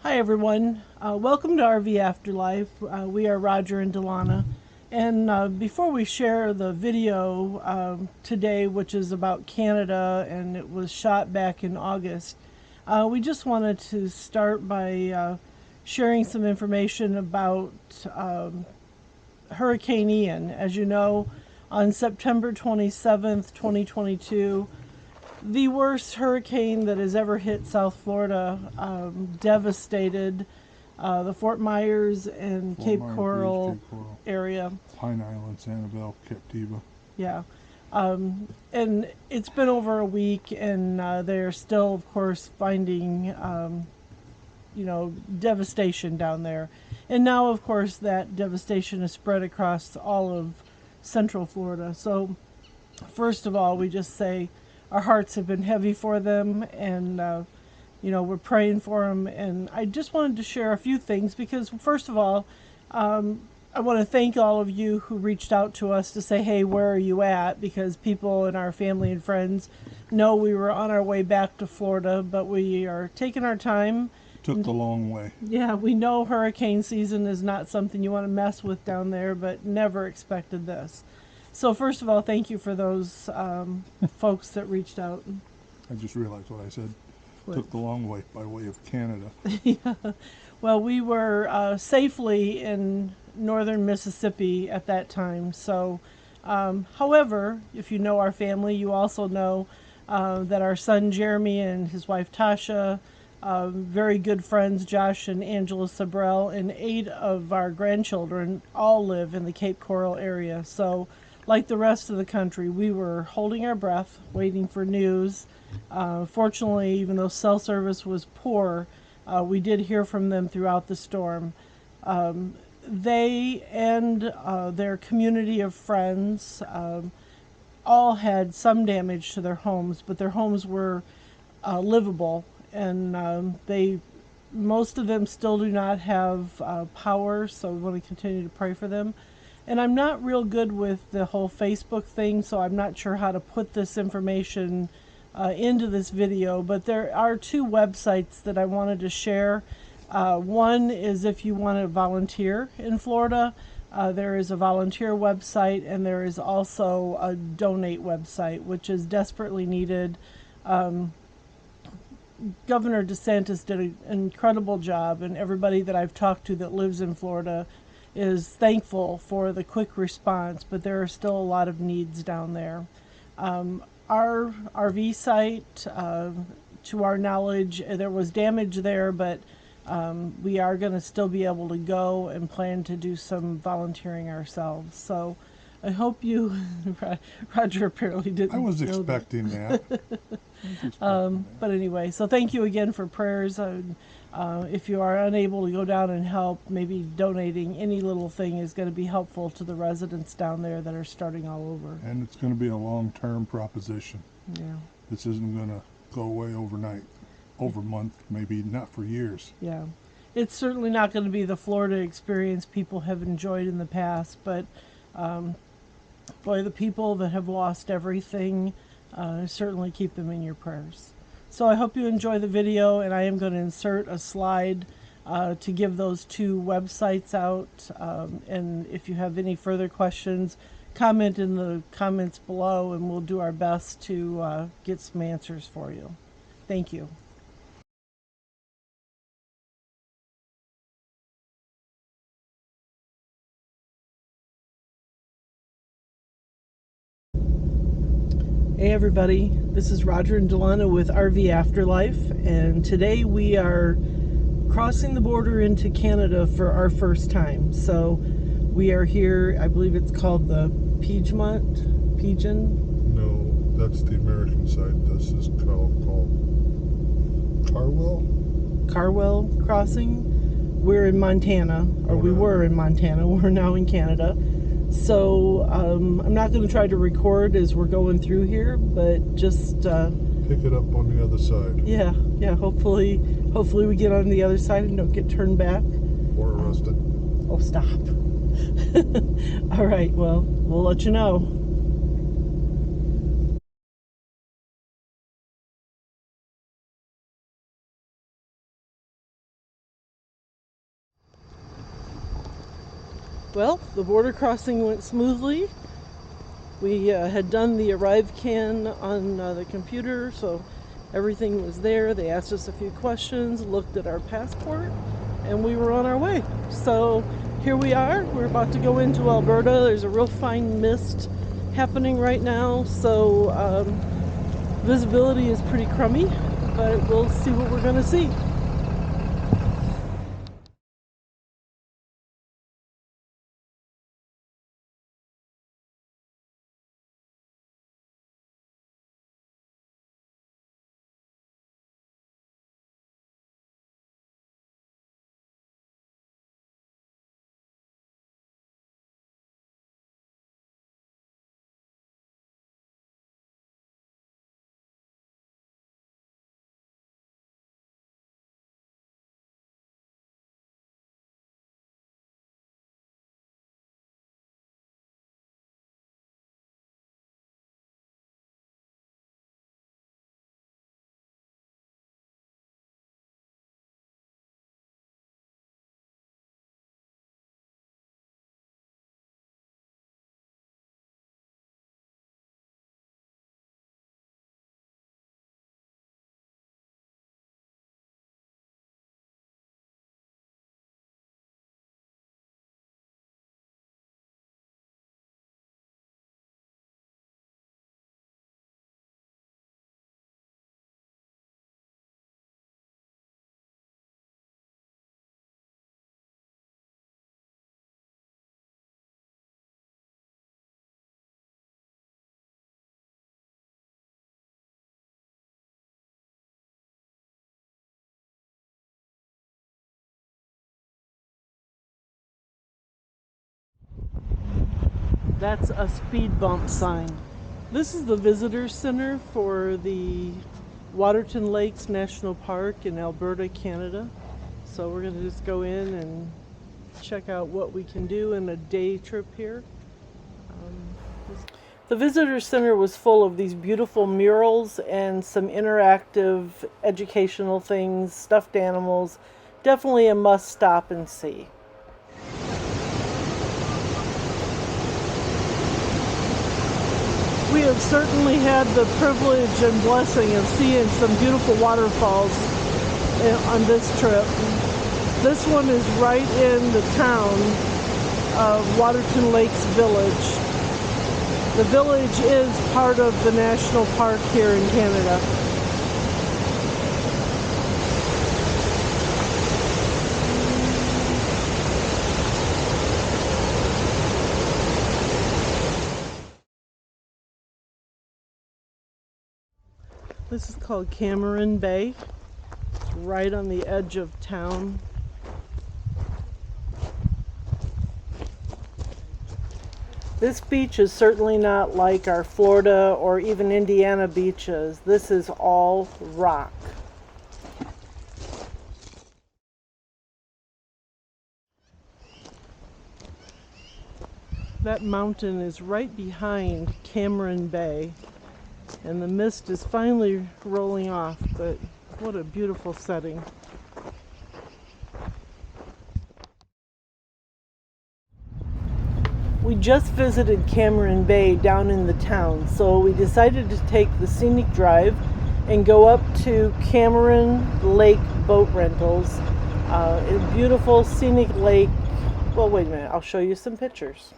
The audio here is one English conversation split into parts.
Hi everyone, welcome to RV Afterlife. We are Roger and Delana, and before we share the video today, which is about Canada and it was shot back in August, we just wanted to start by sharing some information about Hurricane Ian. As you know, on September 27th, 2022, the worst hurricane that has ever hit South Florida, devastated the Fort Myers and Cape Coral area. Pine Island, Sanibel, Captiva. Yeah. And it's been over a week, and they're still, of course, finding, devastation down there. And now, of course, that devastation is spread across all of Central Florida. So, first of all, we just say our hearts have been heavy for them, and we're praying for them. And I just wanted to share a few things because, first of all, I want to thank all of you who reached out to us to say, hey, where are you at? Because people in our family and friends know we were on our way back to Florida, but we are taking our time. Took the long way. Yeah, we know hurricane season is not something you want to mess with down there, but never expected this. So first of all, thank you for those folks that reached out. I just realized what I said. What? Took the long way by way of Canada. Yeah. Well, we were safely in northern Mississippi at that time. So, however, if you know our family, you also know that our son Jeremy and his wife Tasha, very good friends Josh and Angela Sabrell, and 8 of our grandchildren all live in the Cape Coral area. So, like the rest of the country, we were holding our breath, waiting for news. Fortunately, even though cell service was poor, we did hear from them throughout the storm. They and their community of friends all had some damage to their homes, but their homes were livable, and most of them still do not have power, so we want to continue to pray for them. And I'm not real good with the whole Facebook thing, so I'm not sure how to put this information into this video, but there are 2 websites that I wanted to share. One is if you want to volunteer in Florida, there is a volunteer website, and there is also a donate website, which is desperately needed. Governor DeSantis did an incredible job, and everybody that I've talked to that lives in Florida is thankful for the quick response, but there are still a lot of needs down there. Our RV site, to our knowledge, there was damage there, but we are going to still be able to go and plan to do some volunteering ourselves. So I hope you, Roger apparently didn't. I was expecting that. But anyway, so thank you again for prayers. If you are unable to go down and help, maybe donating any little thing is going to be helpful to the residents down there that are starting all over. And it's going to be a long-term proposition. Yeah. This isn't going to go away overnight, over a month, maybe not for years. Yeah. It's certainly not going to be the Florida experience people have enjoyed in the past, but boy, the people that have lost everything, certainly keep them in your prayers. So I hope you enjoy the video, and I am going to insert a slide to give those 2 websites out. And if you have any further questions, comment in the comments below, and we'll do our best to get some answers for you. Thank you. Hey everybody, this is Roger and Delana with RV Afterlife, and today we are crossing the border into Canada for our first time. So we are here, I believe it's called the Pigeon? No, that's the American side. This is called Carwell crossing. We're in Montana, or we were in Montana. We're now in Canada. So I'm not going to try to record as we're going through here, but just pick it up on the other side. Yeah. Hopefully we get on the other side and don't get turned back or arrested. Oh, stop. All right. Well, we'll let you know. Well, the border crossing went smoothly. We had done the ArriveCan on the computer, so everything was there. They asked us a few questions, looked at our passport, and we were on our way. So here we are. We're about to go into Alberta. There's a real fine mist happening right now, so visibility is pretty crummy, but we'll see what we're going to see. That's a speed bump sign. This is the visitor center for the Waterton Lakes National Park in Alberta, Canada. So we're going to just go in and check out what we can do in a day trip here. The visitor center was full of these beautiful murals and some interactive educational things, stuffed animals. Definitely a must stop and see. We have certainly had the privilege and blessing of seeing some beautiful waterfalls on this trip. This one is right in the town of Waterton Lakes Village. The village is part of the national park here in Canada. This is called Cameron Bay. It's right on the edge of town. This beach is certainly not like our Florida or even Indiana beaches. This is all rock. That mountain is right behind Cameron Bay, and the mist is finally rolling off, but what a beautiful setting. We just visited Cameron Bay down in the town, so we decided to take the scenic drive and go up to Cameron Lake Boat Rentals. A beautiful scenic lake. Well, wait a minute, I'll show you some pictures.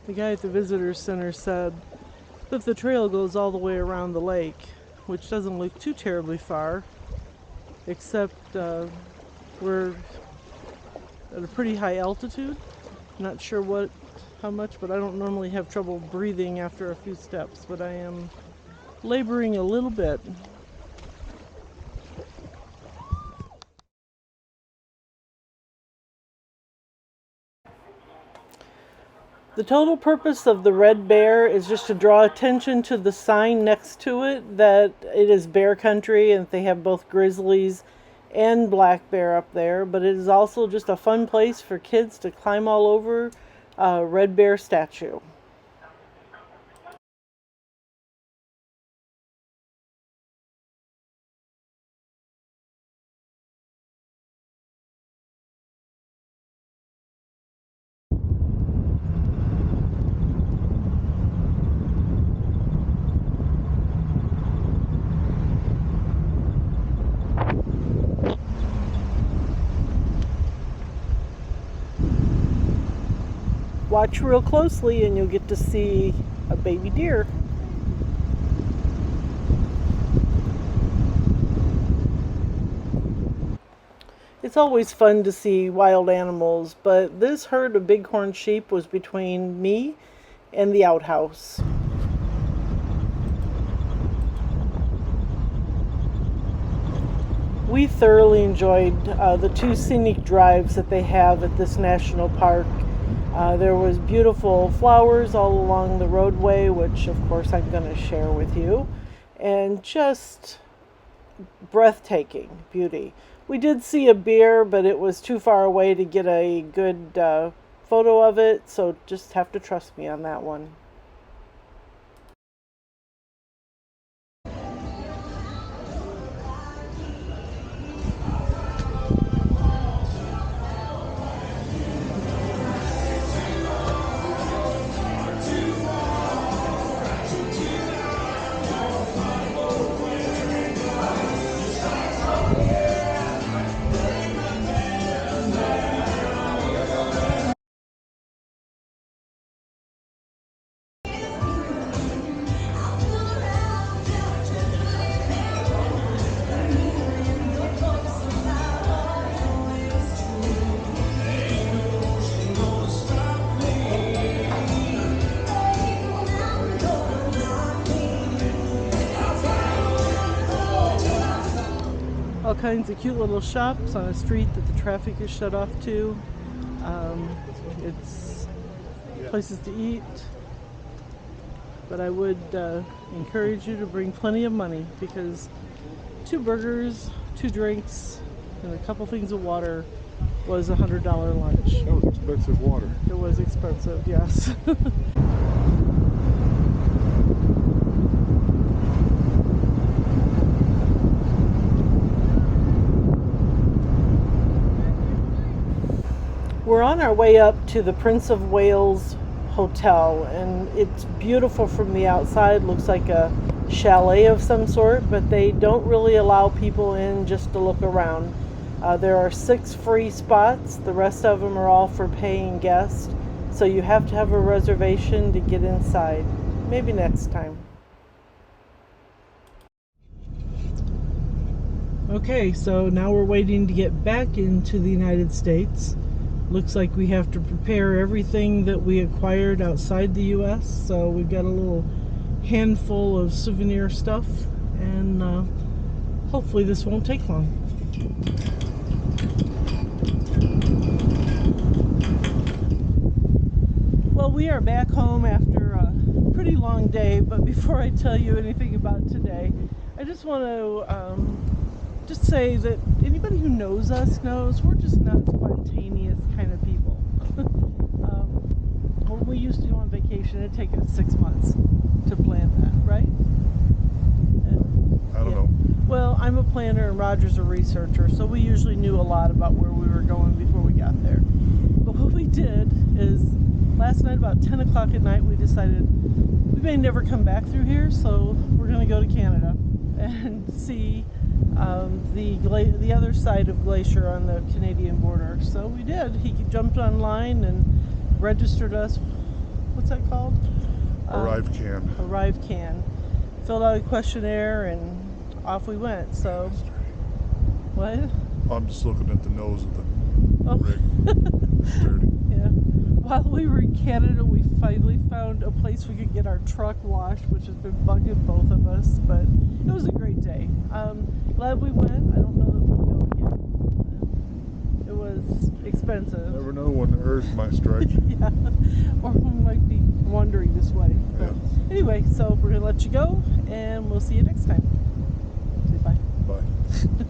The guy at the visitor center said that the trail goes all the way around the lake, which doesn't look too terribly far, except we're at a pretty high altitude. Not sure how much, but I don't normally have trouble breathing after a few steps, but I am laboring a little bit. The total purpose of the red bear is just to draw attention to the sign next to it that it is bear country and they have both grizzlies and black bear up there. But it is also just a fun place for kids to climb all over a red bear statue. Watch real closely and you'll get to see a baby deer. It's always fun to see wild animals, but this herd of bighorn sheep was between me and the outhouse. We thoroughly enjoyed the 2 scenic drives that they have at this national park. There was beautiful flowers all along the roadway, which of course I'm going to share with you, and just breathtaking beauty. We did see a bear, but it was too far away to get a good photo of it, so just have to trust me on that one. All kinds of cute little shops on a street that the traffic is shut off to. It's places to eat, but I would encourage you to bring plenty of money, because 2 burgers, 2 drinks, and a couple things of water was $100 lunch. That was expensive water. It was expensive, yes. We're on our way up to the Prince of Wales Hotel, and it's beautiful from the outside. Looks like a chalet of some sort, but they don't really allow people in just to look around. There are 6 free spots. The rest of them are all for paying guests, so you have to have a reservation to get inside. Maybe next time. Okay, so now we're waiting to get back into the United States. Looks like we have to prepare everything that we acquired outside the U.S. So we've got a little handful of souvenir stuff, and hopefully this won't take long. Well, we are back home after a pretty long day, but before I tell you anything about today, I just want to just say that anybody who knows us knows we're just not spontaneous kind of people. When we used to go on vacation, it'd take us 6 months to plan that, right? I don't know. Well, I'm a planner and Roger's a researcher, so we usually knew a lot about where we were going before we got there. But what we did is, last night about 10 o'clock at night, we decided we may never come back through here, so we're going to go to Canada and see the other side of Glacier on the Canadian border. So we did. He jumped online and registered us. What's that called? Arrive can. Filled out a questionnaire and off we went. So what? I'm just looking at the nose of the rig. It's dirty. Yeah. While we were in Canada, we finally found a place we could get our truck washed, which has been bugging both of us, but it was a great day. Glad we went. I don't know that we'll go again. It was expensive. Never know when the urge might strike. Yeah. Or when my anyway, so we're going to let you go, and we'll see you next time. Say bye. Bye.